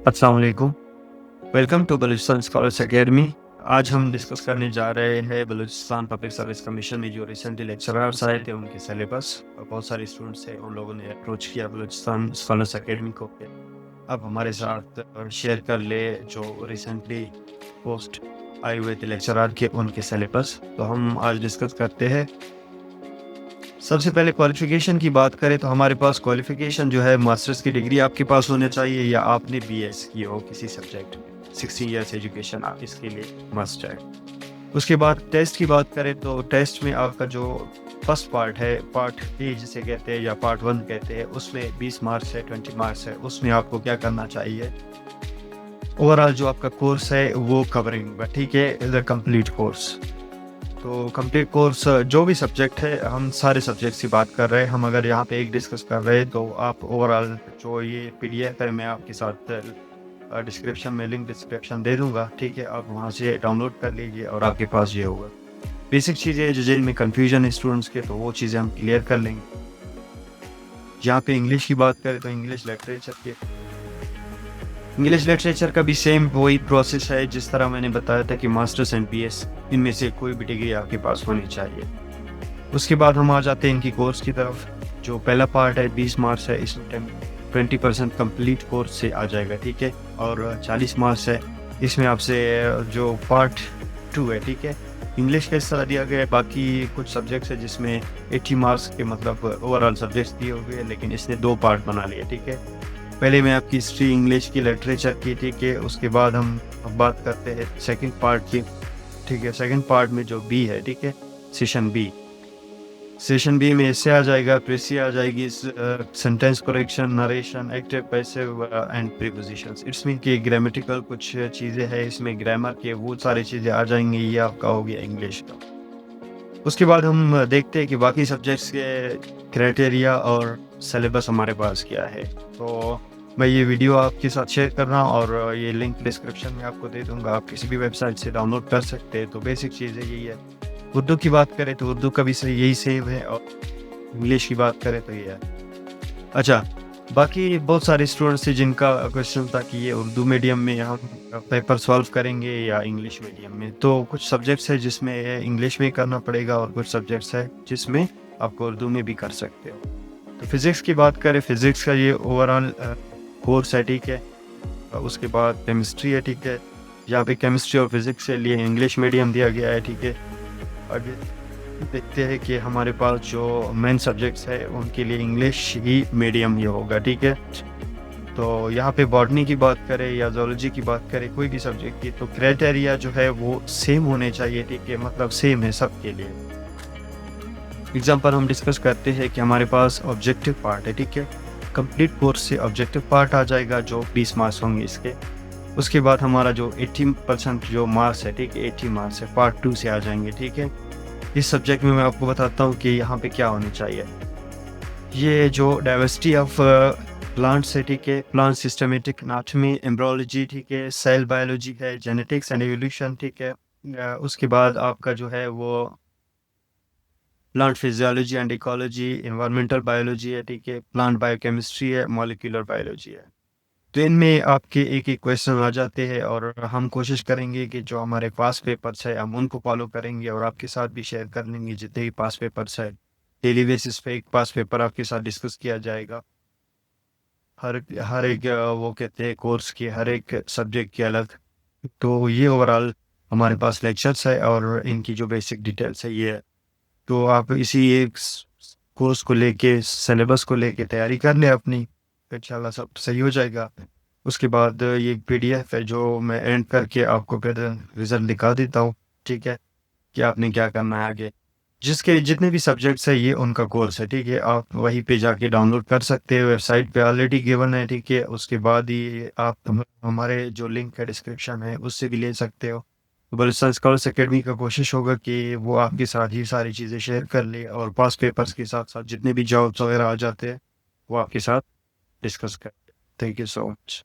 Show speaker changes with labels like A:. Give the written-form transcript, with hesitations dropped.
A: अस्सलाम वालेकुम। Welcome to Balochistan scholars academy. आज हम डिस्कस करने जा रहे हैं बलूचिस्तान पब्लिक सर्विस कमीशन में जो रिसेंटली लेक्चरर्स आए थे उनके सिलेबस और बहुत सारे स्टूडेंट्स थे, उन लोगों ने अप्रोच किया बलूचिस्तान स्कॉलर्स एकेडमी को कि अब हमारे साथ शेयर कर ले जो रिसेंटली पोस्ट आए हुए थे लेक्चरर के उनके सिलेबस। तो हम आज डिस्कस करते हैं। सबसे पहले क्वालिफिकेशन की बात करें तो हमारे पास क्वालिफिकेशन जो है मास्टर्स की डिग्री आपके पास होनी चाहिए या आपने बीएस की हो किसी सब्जेक्ट में। 16 इयर्स एजुकेशन आप इसके लिए मस्ट है। उसके बाद टेस्ट की बात करें तो टेस्ट में आपका जो फर्स्ट पार्ट है, पार्ट ए जिसे कहते हैं या पार्ट 1 कहते हैं, उसमें 20 मार्क्स है, 20 मार्क्स है। उसमें आपको क्या करना चाहिए, ओवरऑल जो आपका कोर्स है वो कवरिंग, ठीक है, इज अ कंप्लीट कोर्स। तो कंप्लीट कोर्स जो भी सब्जेक्ट है, हम सारे सब्जेक्ट्स की बात कर रहे हैं। हम अगर यहाँ पे एक डिस्कस कर रहे हैं तो आप ओवरऑल जो ये पीडीएफ है मैं आपके साथ डिस्क्रिप्शन में लिंक डिस्क्रिप्शन दे दूंगा, ठीक है, आप वहाँ से डाउनलोड कर लीजिए और आपके पास ये होगा। बेसिक चीज़ें जो जिनमें कन्फ्यूजन है स्टूडेंट्स के, तो वो चीज़ें हम क्लियर कर लेंगे। यहाँ पे इंग्लिश की बात करें तो इंग्लिश लिटरेचर का भी सेम वही प्रोसेस है जिस तरह मैंने बताया था कि मास्टर्स एंड पीएस इनमें से कोई भी डिग्री आपके पास होनी चाहिए। उसके बाद हम आ जाते हैं इनकी कोर्स की तरफ। जो पहला पार्ट है 20 मार्क्स है, इसमें 20% कंप्लीट कोर्स से आ जाएगा, ठीक है, और 40 मार्क्स है। इसमें आपसे जो पार्ट 2 है, ठीक है, इंग्लिश का इस तरह दिया गया है। बाकी कुछ सब्जेक्ट्स है जिसमें 80 मार्क्स के मतलब ओवरऑल सब्जेक्ट्स दिए हुए हैं, लेकिन इसने 2 पार्ट बना लिए, ठीक है। पहले मैं आपकी हिस्ट्री इंग्लिश की लिटरेचर की, ठीक है, उसके बाद हम अब बात करते हैं सेकंड पार्ट की, ठीक है। सेकंड पार्ट में जो बी है, ठीक है, सेशन बी में इससे आ जाएगा, प्रेसी आ जाएगी, sentence correction, narration, active, passive and prepositions. इसमें कि ग्रामेटिकल कुछ चीज़ें हैं, इसमें ग्रामर के वो सारी चीज़ें आ जाएंगी। ये आपका हो गया इंग्लिश का। उसके बाद हम देखते हैं कि बाकी सब्जेक्ट्स के क्राइटेरिया और सिलेबस हमारे पास क्या है। तो मैं ये वीडियो आपके साथ शेयर कर रहा हूँ और ये लिंक डिस्क्रिप्शन में आपको दे दूंगा, आप किसी भी वेबसाइट से डाउनलोड कर सकते हैं। तो बेसिक चीज़ यही है। उर्दू की बात करें तो उर्दू का भी सही यही सेम है, और इंग्लिश की बात करें तो ये है। अच्छा, बाकी बहुत सारे स्टूडेंट्स थे जिनका क्वेश्चन था कि ये उर्दू मीडियम में हम पेपर सॉल्व करेंगे या इंग्लिश मीडियम में। तो कुछ सब्जेक्ट्स है जिसमें इंग्लिश में करना पड़ेगा और कुछ सब्जेक्ट्स है जिसमें आपको उर्दू में भी कर सकते हो। तो फिज़िक्स की बात करें, फिज़िक्स का ये ओवरऑल कोर्स है, ठीक है। उसके बाद केमिस्ट्री है, ठीक है। यहाँ पे केमिस्ट्री और फिज़िक्स के लिए इंग्लिश मीडियम दिया गया है, ठीक है। आगे देखते हैं कि हमारे पास जो मेन सब्जेक्ट्स है उनके लिए इंग्लिश ही मीडियम ही होगा, ठीक है। तो यहाँ पे बॉटनी की बात करें या जोलॉजी की बात करें, कोई भी सब्जेक्ट की, तो क्राइटेरिया जो है वो सेम होने चाहिए, ठीक है, मतलब सेम है सबके लिए। एग्जाम्पल हम डिस्कस करते हैं कि हमारे पास ऑब्जेक्टिव पार्ट है, ठीक है। कंप्लीट कोर्स से ऑब्जेक्टिव पार्ट आ जाएगा जो 20 मार्क्स होंगे इसके। उसके बाद हमारा जो 80% जो मार्क्स है, ठीक है, 80 मार्क्स है, पार्ट 2 से आ जाएंगे, ठीक है। इस सब्जेक्ट में मैं आपको बताता हूँ कि यहाँ पे क्या होने चाहिए। ये जो डाइवर्सिटी ऑफ प्लांट्स है, ठीक है, प्लांट सिस्टमेटिक एनाटॉमी, एम्ब्रियोलॉजी, ठीक है, सेल बायोलॉजी है, जेनेटिक्स एंड एवोल्यूशन, ठीक है। उसके बाद आपका जो है वो plant physiology and ecology, environmental biology है, ठीक है, प्लांट बायोकेमिस्ट्री है, मॉलिक्यूलर बायोलॉजी है। तो इनमें आपके एक एक क्वेश्चन आ जाते हैं और हम कोशिश करेंगे कि जो हमारे पास पेपर्स है हम उनको फॉलो करेंगे और आपके साथ भी शेयर कर लेंगे जितने भी पास पेपर्स है। डेली बेसिस पे एक पास पेपर आपके साथ डिस्कस किया जाएगा। हर हर एक वो कहते हैं कोर्स की हर एक सब्जेक्ट की अलग। तो ये ओवरऑल हमारे पास लेक्चर्स है और इनकी जो बेसिक डिटेल्स है ये है। तो आप इसी एक कोर्स को लेके, सिलेबस को लेके तैयारी कर लें अपनी, तो इंशाल्लाह सब सही हो जाएगा। उसके बाद ये पीडीएफ है जो मैं एंड करके आपको फिर रिजल्ट दिखा देता हूँ, ठीक है, कि आपने क्या करना है आगे। जिसके जितने भी सब्जेक्ट्स है ये उनका कोर्स है, ठीक है, आप वहीं पे जाके डाउनलोड कर सकते हो, वेबसाइट पे ऑलरेडी गिवन है, ठीक है। उसके बाद ही आप हमारे जो लिंक है डिस्क्रिप्शन है उससे भी ले सकते हो। बलूचिस्तान स्कॉलर्स एकेडमी का कोशिश होगा कि वो आपके साथ ही सारी चीज़ें शेयर कर ले और पास पेपर्स के साथ साथ जितने भी जॉब्स वगैरह आ जाते हैं वो आपके साथ डिस्कस कर। Thank you so much.